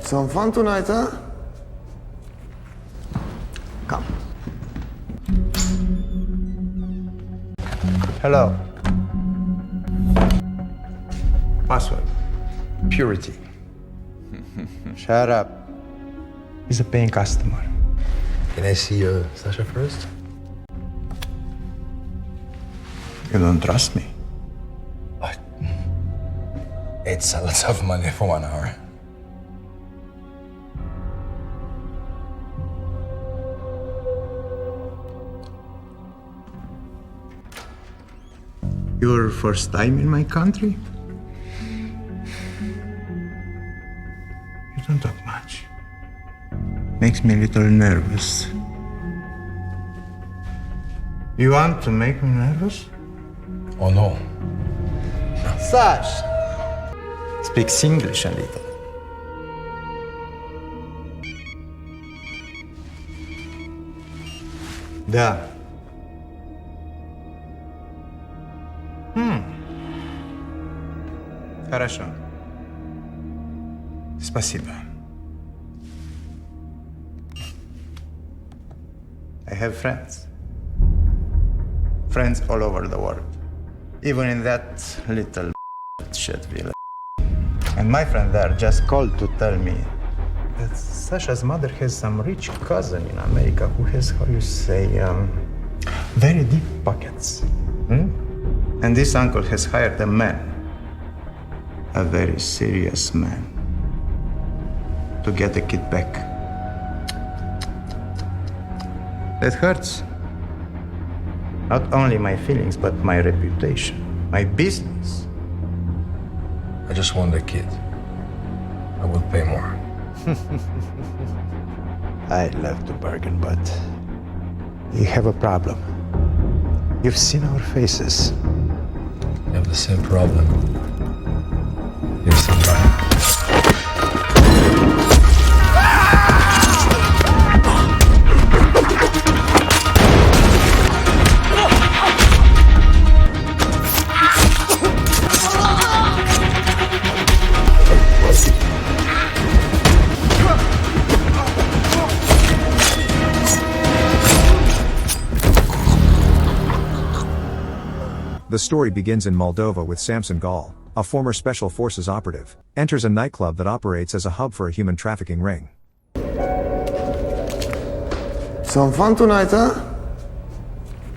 Some fun tonight, huh? Come. Hello. Password. Purity. Shut up. He's a paying customer. Can I see Sasha first? You don't trust me? What? It's a lot of money for 1 hour. Your first time in my country? You don't talk much. Makes me a little nervous. You want to make me nervous? Oh no. Sash! Speaks English a little. Да. Хорошо. Спасибо. I have friends. Friends all over the world. Even in that little shit village. And my friend there just called to tell me that Sasha's mother has some rich cousin in America who has, how you say, very deep pockets. And this uncle has hired a man, a very serious man, to get the kid back. That hurts. Not only my feelings, but my reputation, my business. I just want the kid. I will pay more. I'd love to bargain, but you have a problem. You've seen our faces. You have the same problem. You're still trying. The story begins in Moldova with Samson Gaul, a former Special Forces operative, enters a nightclub that operates as a hub for a human trafficking ring. Some fun tonight, huh?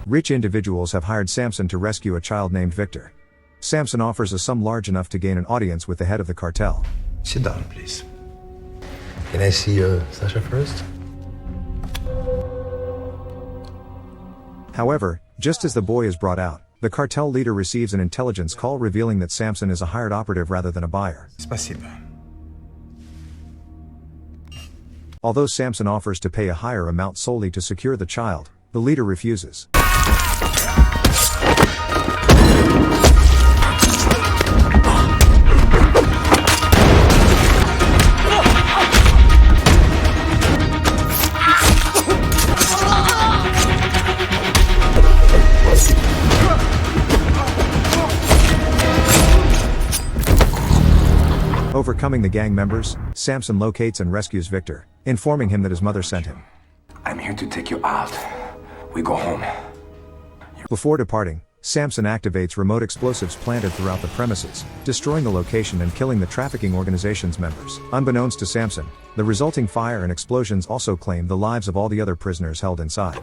Rich individuals have hired Samson to rescue a child named Victor. Samson offers a sum large enough to gain an audience with the head of the cartel. Sit down, please. Can I see Sasha first? However, just as the boy is brought out, the cartel leader receives an intelligence call revealing that Samson is a hired operative rather than a buyer. Спасибо. Although Samson offers to pay a higher amount solely to secure the child, the leader refuses. Overcoming the gang members, Samson locates and rescues Victor, informing him that his mother sent him. I'm here to take you out. We go home. Before departing, Samson activates remote explosives planted throughout the premises, destroying the location and killing the trafficking organization's members. Unbeknownst to Samson, the resulting fire and explosions also claim the lives of all the other prisoners held inside.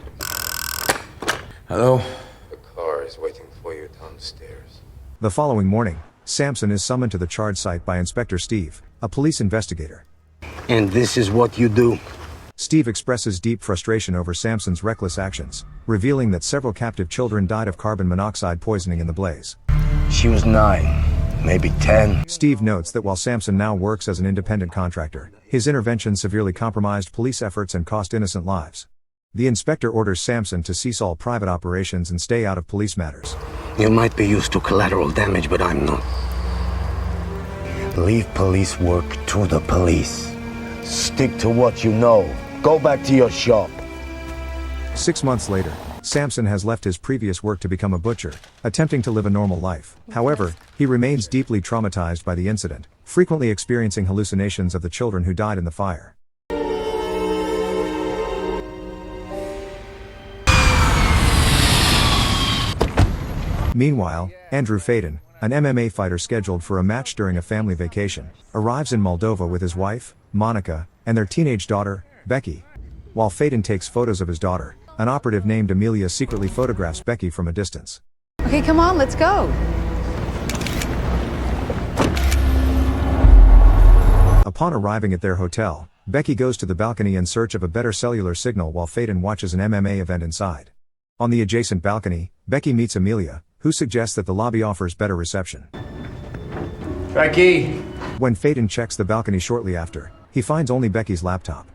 Hello? The car is waiting for you downstairs. The following morning, Samson is summoned to the charge site by Inspector Steve, a police investigator. And this is what you do? Steve expresses deep frustration over Samson's reckless actions, revealing that several captive children died of carbon monoxide poisoning in the blaze. She was 9, maybe 10. Steve notes that while Samson now works as an independent contractor, his intervention severely compromised police efforts and cost innocent lives. The inspector orders Samson to cease all private operations and stay out of police matters. You might be used to collateral damage, but I'm not. Leave police work to the police. Stick to what you know. Go back to your shop. 6 months later, Samson has left his previous work to become a butcher, attempting to live a normal life. However, he remains deeply traumatized by the incident, frequently experiencing hallucinations of the children who died in the fire. Meanwhile, Andrew Faden, an MMA fighter scheduled for a match during a family vacation, arrives in Moldova with his wife, Monica, and their teenage daughter, Becky. While Faden takes photos of his daughter, an operative named Amelia secretly photographs Becky from a distance. Okay, come on, let's go. Upon arriving at their hotel, Becky goes to the balcony in search of a better cellular signal while Faden watches an MMA event inside. On the adjacent balcony, Becky meets Amelia, who suggests that the lobby offers better reception. Becky! When Faden checks the balcony shortly after, he finds only Becky's laptop.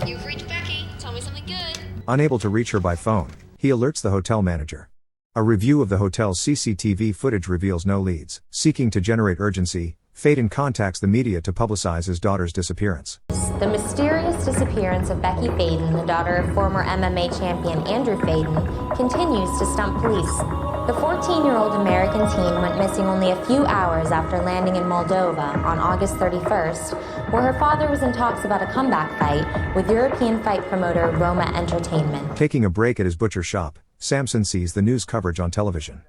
You've reached Becky. Tell me something good. Unable to reach her by phone, he alerts the hotel manager. A review of the hotel's CCTV footage reveals no leads. Seeking to generate urgency, Faden contacts the media to publicize his daughter's disappearance. The mysterious disappearance of Becky Faden, the daughter of former MMA champion Andrew Faden, continues to stump police. The 14-year-old American teen went missing only a few hours after landing in Moldova on August 31st, where her father was in talks about a comeback fight with European fight promoter Roma Entertainment. Taking a break at his butcher shop, Samson sees the news coverage on television.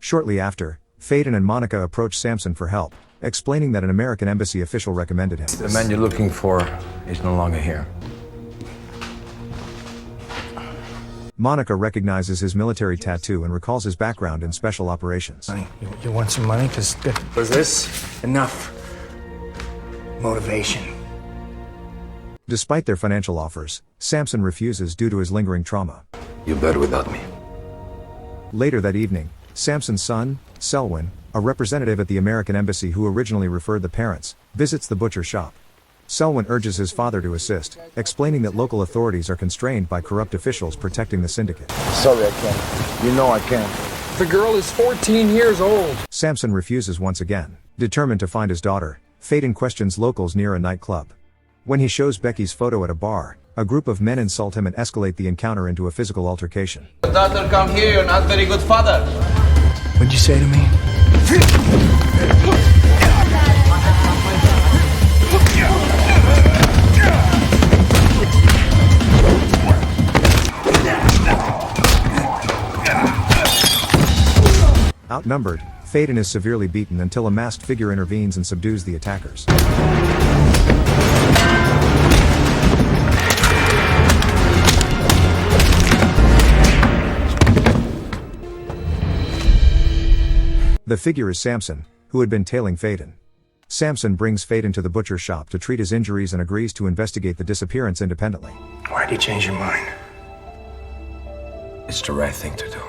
Shortly after, Faden and Monica approach Samson for help, explaining that an American embassy official recommended him. The man you're looking for is no longer here. Monica recognizes his military tattoo and recalls his background in special operations. Money. You want some money? Was this enough motivation? Despite their financial offers, Samson refuses due to his lingering trauma. You better without me. Later that evening, Samson's son, Selwyn, a representative at the American embassy who originally referred the parents, visits the butcher shop. Selwyn urges his father to assist, explaining that local authorities are constrained by corrupt officials protecting the syndicate. Sorry, I can't. You know I can't. The girl is 14 years old. Samson refuses once again. Determined to find his daughter, Faden questions locals near a nightclub. When he shows Becky's photo at a bar, a group of men insult him and escalate the encounter into a physical altercation. Daughter, come here, you're not very good father. What'd you say to me? Outnumbered, Faden is severely beaten until a masked figure intervenes and subdues the attackers. The figure is Samson, who had been tailing Faden. Samson brings Faden to the butcher shop to treat his injuries and agrees to investigate the disappearance independently. Why'd you change your mind? It's the right thing to do.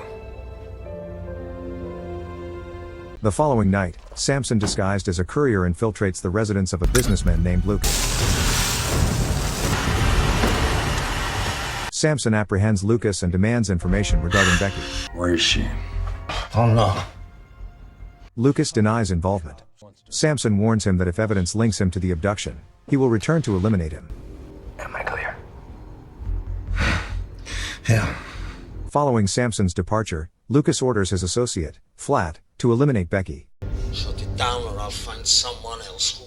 The following night, Samson disguised as a courier infiltrates the residence of a businessman named Lucas. Samson apprehends Lucas and demands information regarding Becky. Where is she? Oh no. Lucas denies involvement. Samson warns him that if evidence links him to the abduction, he will return to eliminate him. Am I clear? Yeah. Following Samson's departure, Lucas orders his associate, Flat, to eliminate Becky. Shut it down or I'll find someone else who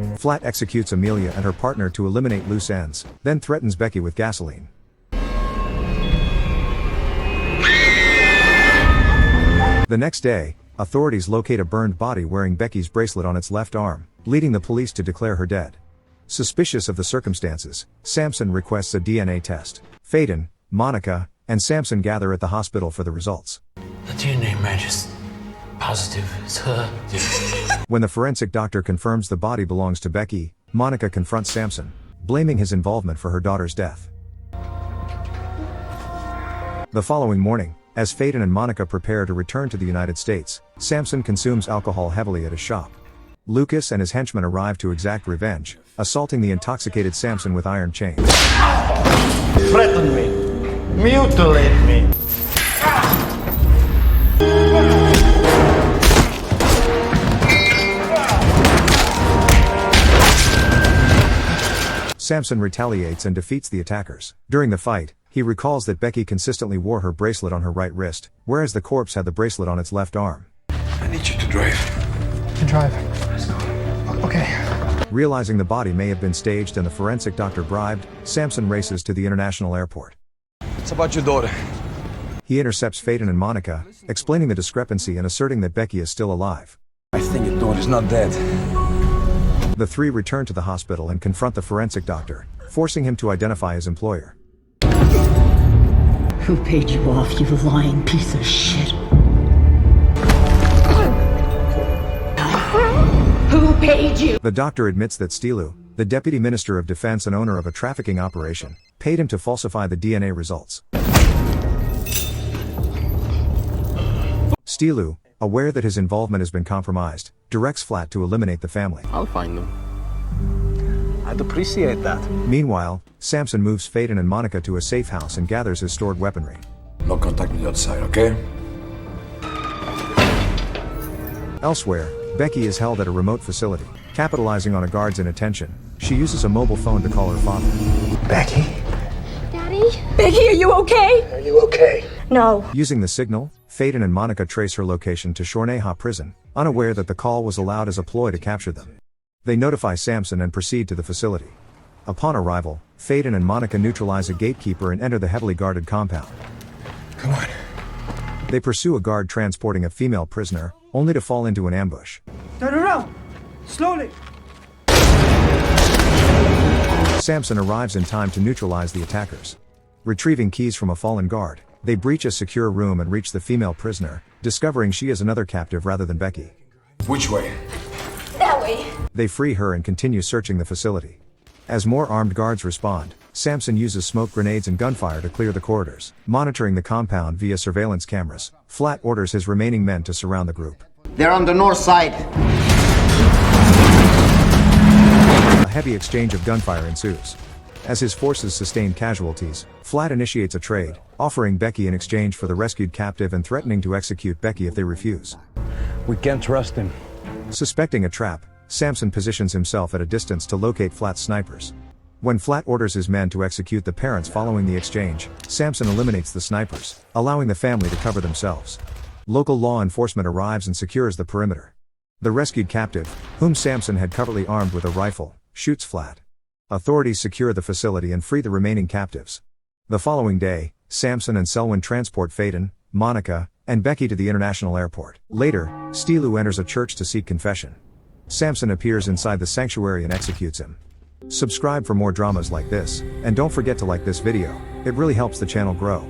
will. Flat executes Amelia and her partner to eliminate loose ends, then threatens Becky with gasoline. The next day, authorities locate a burned body wearing Becky's bracelet on its left arm, leading the police to declare her dead. Suspicious of the circumstances, Samson requests a DNA test. Faden, Monica, and Samson gather at the hospital for the results. The DNA match is positive. It's her. When the forensic doctor confirms the body belongs to Becky, Monica confronts Samson, blaming his involvement for her daughter's death. The following morning, as Faden and Monica prepare to return to the United States, Samson consumes alcohol heavily at his shop. Lucas and his henchmen arrive to exact revenge, assaulting the intoxicated Samson with iron chains. Threaten me. Mutilate me. Samson retaliates and defeats the attackers. During the fight, he recalls that Becky consistently wore her bracelet on her right wrist, whereas the corpse had the bracelet on its left arm. I need you to drive. To drive. Let's go. Okay. Realizing the body may have been staged and the forensic doctor bribed, Samson races to the international airport. It's about your daughter. He intercepts Faden and Monica, explaining the discrepancy and asserting that Becky is still alive. I think your daughter's not dead. The three return to the hospital and confront the forensic doctor, forcing him to identify his employer. Who paid you off, you lying piece of shit? Who paid you? The doctor admits that Stilu, the deputy minister of defense and owner of a trafficking operation, paid him to falsify the DNA results. Stilu, aware that his involvement has been compromised, directs Flat to eliminate the family. I'll find them. I'd appreciate that. Meanwhile, Samson moves Faden and Monica to a safe house and gathers his stored weaponry. No contact with the outside, okay? Elsewhere, Becky is held at a remote facility. Capitalizing on a guard's inattention, she uses a mobile phone to call her father. Becky? Daddy? Becky, are you okay? Are you okay? No. Using the signal, Faden and Monica trace her location to Shorneha prison, unaware that the call was allowed as a ploy to capture them. They notify Samson and proceed to the facility. Upon arrival, Faden and Monica neutralize a gatekeeper and enter the heavily guarded compound. Come on. They pursue a guard transporting a female prisoner, only to fall into an ambush. Turn around! Slowly! Samson arrives in time to neutralize the attackers. Retrieving keys from a fallen guard, they breach a secure room and reach the female prisoner, discovering she is another captive rather than Becky. Which way? That way. They free her and continue searching the facility. As more armed guards respond, Samson uses smoke grenades and gunfire to clear the corridors. Monitoring the compound via surveillance cameras, Flat orders his remaining men to surround the group. They're on the north side. A heavy exchange of gunfire ensues. As his forces sustain casualties, Flat initiates a trade, offering Becky in exchange for the rescued captive and threatening to execute Becky if they refuse. We can't trust him. Suspecting a trap, Samson positions himself at a distance to locate Flat's snipers. When Flat orders his men to execute the parents following the exchange, Samson eliminates the snipers, allowing the family to cover themselves. Local law enforcement arrives and secures the perimeter. The rescued captive, whom Samson had covertly armed with a rifle, shoots Flat. Authorities secure the facility and free the remaining captives. The following day, Samson and Selwyn transport Faden, Monica, and Becky to the international airport. Later, Stilu enters a church to seek confession. Samson appears inside the sanctuary and executes him. Subscribe for more dramas like this, and don't forget to like this video, it really helps the channel grow.